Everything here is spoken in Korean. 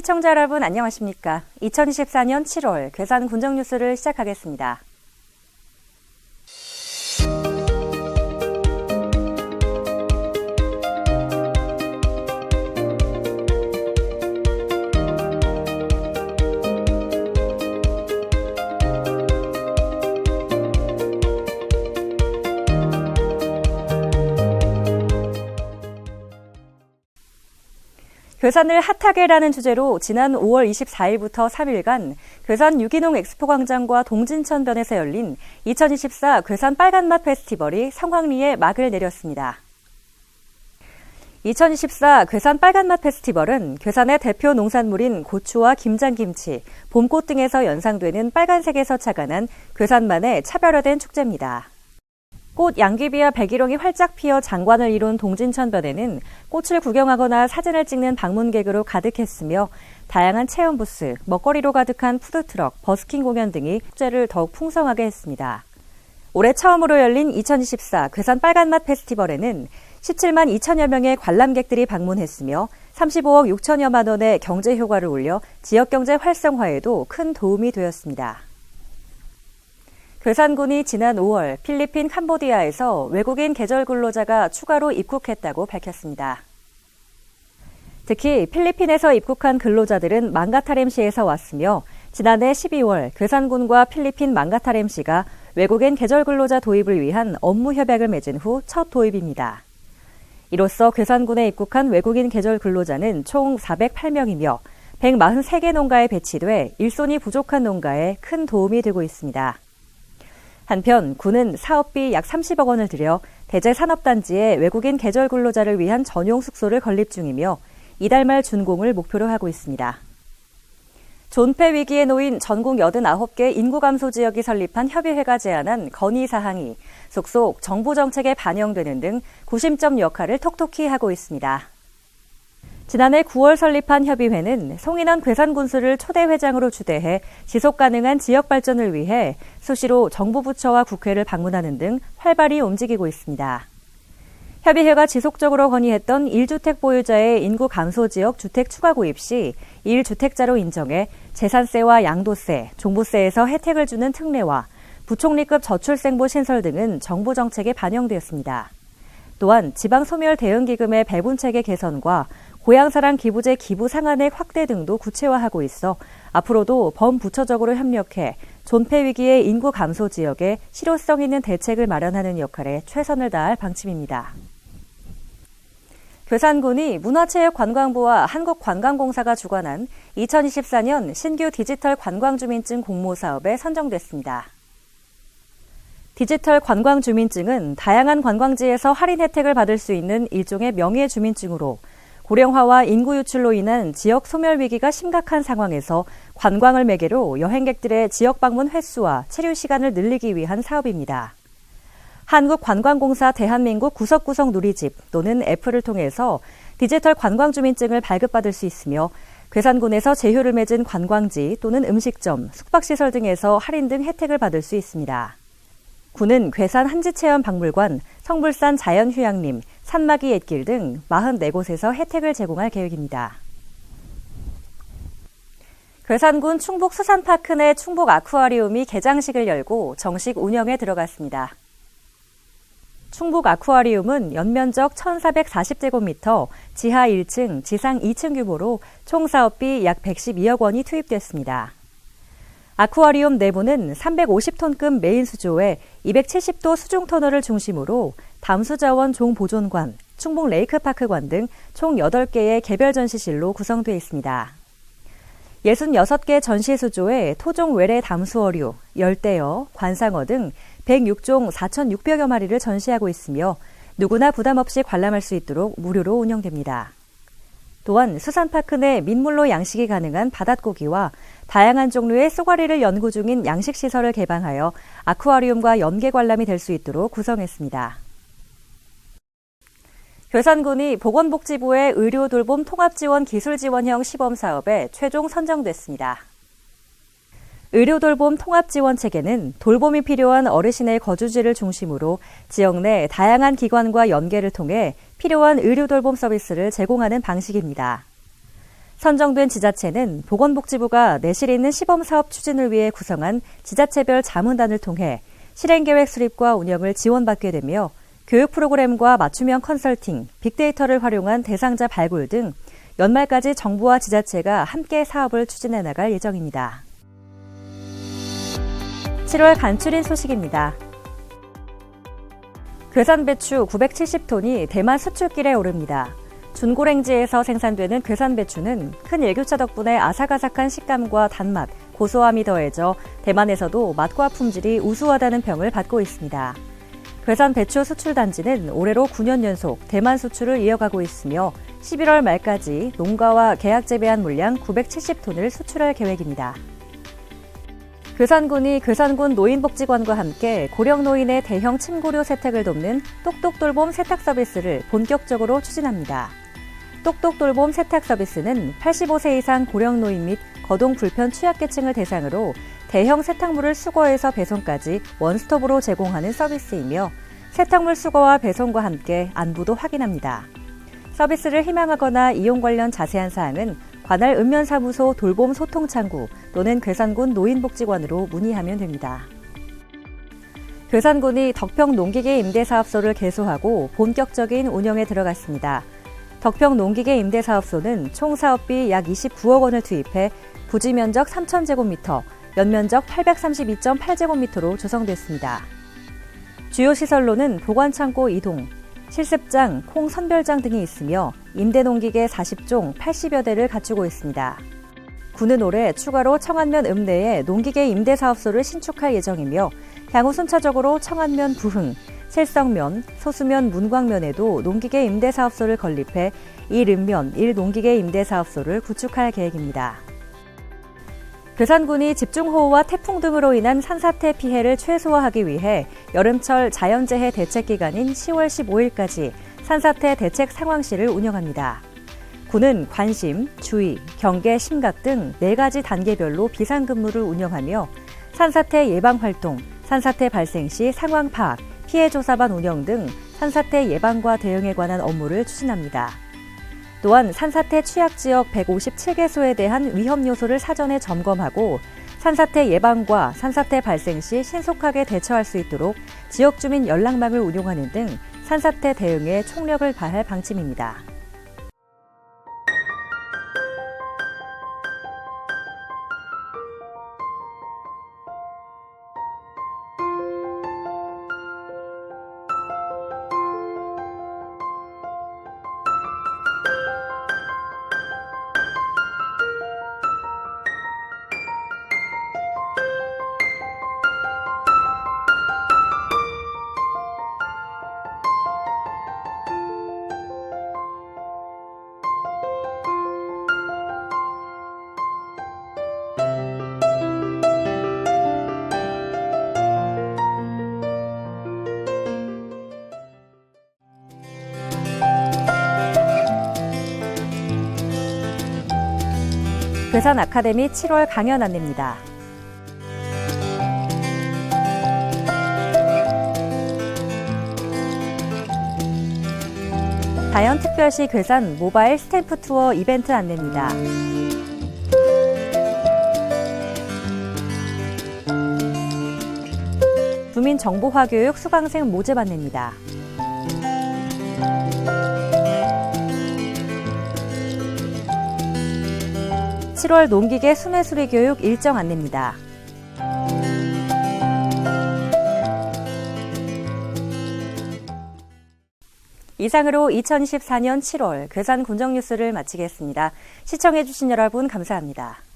시청자 여러분 안녕하십니까? 2024년 7월 괴산 군정 뉴스를 시작하겠습니다. 괴산을 핫하게라는 주제로 지난 5월 24일부터 3일간 괴산 유기농 엑스포 광장과 동진천변에서 열린 2024 괴산 빨간맛 페스티벌이 성황리에 막을 내렸습니다. 2024 괴산 빨간맛 페스티벌은 괴산의 대표 농산물인 고추와 김장김치, 봄꽃 등에서 연상되는 빨간색에서 착안한 괴산만의 차별화된 축제입니다. 꽃 양귀비와 백일홍이 활짝 피어 장관을 이룬 동진천변에는 꽃을 구경하거나 사진을 찍는 방문객으로 가득했으며 다양한 체험 부스, 먹거리로 가득한 푸드트럭, 버스킹 공연 등이 축제를 더욱 풍성하게 했습니다. 올해 처음으로 열린 2024 괴산 빨간맛 페스티벌에는 17만 2천여 명의 관람객들이 방문했으며 35억 6천여만 원의 경제 효과를 올려 지역경제 활성화에도 큰 도움이 되었습니다. 괴산군이 지난 5월 필리핀 캄보디아에서 외국인 계절 근로자가 추가로 입국했다고 밝혔습니다. 특히 필리핀에서 입국한 근로자들은 망가타렘시에서 왔으며 지난해 12월 괴산군과 필리핀 망가타렘시가 외국인 계절 근로자 도입을 위한 업무 협약을 맺은 후 첫 도입입니다. 이로써 괴산군에 입국한 외국인 계절 근로자는 총 408명이며 143개 농가에 배치돼 일손이 부족한 농가에 큰 도움이 되고 있습니다. 한편 군은 사업비 약 30억 원을 들여 대제 산업단지에 외국인 계절 근로자를 위한 전용 숙소를 건립 중이며 이달 말 준공을 목표로 하고 있습니다. 존폐 위기에 놓인 전국 89개 인구 감소 지역이 설립한 협의회가 제안한 건의사항이 속속 정부 정책에 반영되는 등 구심점 역할을 톡톡히 하고 있습니다. 지난해 9월 설립한 협의회는 송인원 괴산군수를 초대 회장으로 추대해 지속가능한 지역 발전을 위해 수시로 정부 부처와 국회를 방문하는 등 활발히 움직이고 있습니다. 협의회가 지속적으로 건의했던 1주택 보유자의 인구 감소 지역 주택 추가 구입 시 1주택자로 인정해 재산세와 양도세, 종부세에서 혜택을 주는 특례와 부총리급 저출생부 신설 등은 정부 정책에 반영되었습니다. 또한 지방소멸 대응기금의 배분체계 개선과 고향사랑 기부제 기부 상한액 확대 등도 구체화하고 있어 앞으로도 범부처적으로 협력해 존폐 위기의 인구 감소 지역에 실효성 있는 대책을 마련하는 역할에 최선을 다할 방침입니다. 괴산군이 문화체육관광부와 한국관광공사가 주관한 2024년 신규 디지털 관광주민증 공모 사업에 선정됐습니다. 디지털 관광주민증은 다양한 관광지에서 할인 혜택을 받을 수 있는 일종의 명예주민증으로 고령화와 인구 유출로 인한 지역 소멸 위기가 심각한 상황에서 관광을 매개로 여행객들의 지역 방문 횟수와 체류 시간을 늘리기 위한 사업입니다. 한국관광공사 대한민국 구석구석 누리집 또는 애플을 통해서 디지털 관광주민증을 발급받을 수 있으며 괴산군에서 제휴를 맺은 관광지 또는 음식점, 숙박시설 등에서 할인 등 혜택을 받을 수 있습니다. 군은 괴산 한지체험박물관, 성불산 자연휴양림, 산마기 옛길 등 44곳에서 혜택을 제공할 계획입니다. 괴산군 충북수산파크 내 충북아쿠아리움이 개장식을 열고 정식 운영에 들어갔습니다. 충북아쿠아리움은 연면적 1,440제곱미터, 지하 1층, 지상 2층 규모로 총 사업비 약 112억 원이 투입됐습니다. 아쿠아리움 내부는 350톤급 메인 수조에 270도 수중 터널을 중심으로 담수자원 종보존관, 충북 레이크파크관 등 총 8개의 개별 전시실로 구성되어 있습니다. 66개 전시 수조에 토종 외래 담수어류, 열대어, 관상어 등 106종 4,600여 마리를 전시하고 있으며 누구나 부담 없이 관람할 수 있도록 무료로 운영됩니다. 또한 수산파크 내 민물로 양식이 가능한 바닷고기와 다양한 종류의 쏘가리를 연구 중인 양식시설을 개방하여 아쿠아리움과 연계 관람이 될 수 있도록 구성했습니다. 괴산군이 보건복지부의 의료돌봄 통합지원 기술지원형 시범사업에 최종 선정됐습니다. 의료돌봄 통합지원체계는 돌봄이 필요한 어르신의 거주지를 중심으로 지역 내 다양한 기관과 연계를 통해 필요한 의료돌봄 서비스를 제공하는 방식입니다. 선정된 지자체는 보건복지부가 내실 있는 시범사업 추진을 위해 구성한 지자체별 자문단을 통해 실행계획 수립과 운영을 지원받게 되며 교육 프로그램과 맞춤형 컨설팅, 빅데이터를 활용한 대상자 발굴 등 연말까지 정부와 지자체가 함께 사업을 추진해 나갈 예정입니다. 7월 간추린 소식입니다. 괴산 배추 970톤이 대만 수출길에 오릅니다. 준고랭지에서 생산되는 괴산 배추는 큰 일교차 덕분에 아삭아삭한 식감과 단맛, 고소함이 더해져 대만에서도 맛과 품질이 우수하다는 평을 받고 있습니다. 괴산 배추 수출 단지는 올해로 9년 연속 대만 수출을 이어가고 있으며 11월 말까지 농가와 계약 재배한 물량 970톤을 수출할 계획입니다. 괴산군이 괴산군 노인복지관과 함께 고령 노인의 대형 침고료 세탁을 돕는 똑똑돌봄 세탁 서비스를 본격적으로 추진합니다. 똑똑돌봄 세탁 서비스는 85세 이상 고령 노인 및 거동 불편 취약계층을 대상으로 대형 세탁물을 수거해서 배송까지 원스톱으로 제공하는 서비스이며 세탁물 수거와 배송과 함께 안부도 확인합니다. 서비스를 희망하거나 이용 관련 자세한 사항은 관할 읍면사무소 돌봄 소통창구 또는 괴산군 노인복지관으로 문의하면 됩니다. 괴산군이 덕평 농기계 임대사업소를 개소하고 본격적인 운영에 들어갔습니다. 덕평 농기계 임대사업소는 총 사업비 약 29억 원을 투입해 부지 면적 3,000제곱미터, 연면적 832.8제곱미터로 조성됐습니다. 주요 시설로는 보관창고 2동, 실습장, 콩 선별장 등이 있으며 임대농기계 40종 80여 대를 갖추고 있습니다. 군은 올해 추가로 청안면 읍내에 농기계 임대사업소를 신축할 예정이며 향후 순차적으로 청안면 부흥, 칠성면, 소수면 문광면에도 농기계 임대사업소를 건립해 1읍면 1농기계 임대사업소를 구축할 계획입니다. 괴산군이 집중호우와 태풍 등으로 인한 산사태 피해를 최소화하기 위해 여름철 자연재해 대책 기간인 10월 15일까지 산사태 대책 상황실을 운영합니다. 군은 관심, 주의, 경계, 심각 등 4가지 단계별로 비상근무를 운영하며 산사태 예방활동, 산사태 발생 시 상황 파악, 피해 조사반 운영 등 산사태 예방과 대응에 관한 업무를 추진합니다. 또한 산사태 취약지역 157개소에 대한 위험 요소를 사전에 점검하고 산사태 예방과 산사태 발생 시 신속하게 대처할 수 있도록 지역 주민 연락망을 운용하는 등 산사태 대응에 총력을 다할 방침입니다. 괴산 아카데미 7월 강연 안내입니다. 다연특별시 괴산 모바일 스탬프 투어 이벤트 안내입니다. 주민정보화 교육 수강생 모집 안내입니다. 7월 농기계 순회수리 교육 일정 안내입니다. 이상으로 2024년 7월 괴산 군정 뉴스를 마치겠습니다. 시청해주신 여러분 감사합니다.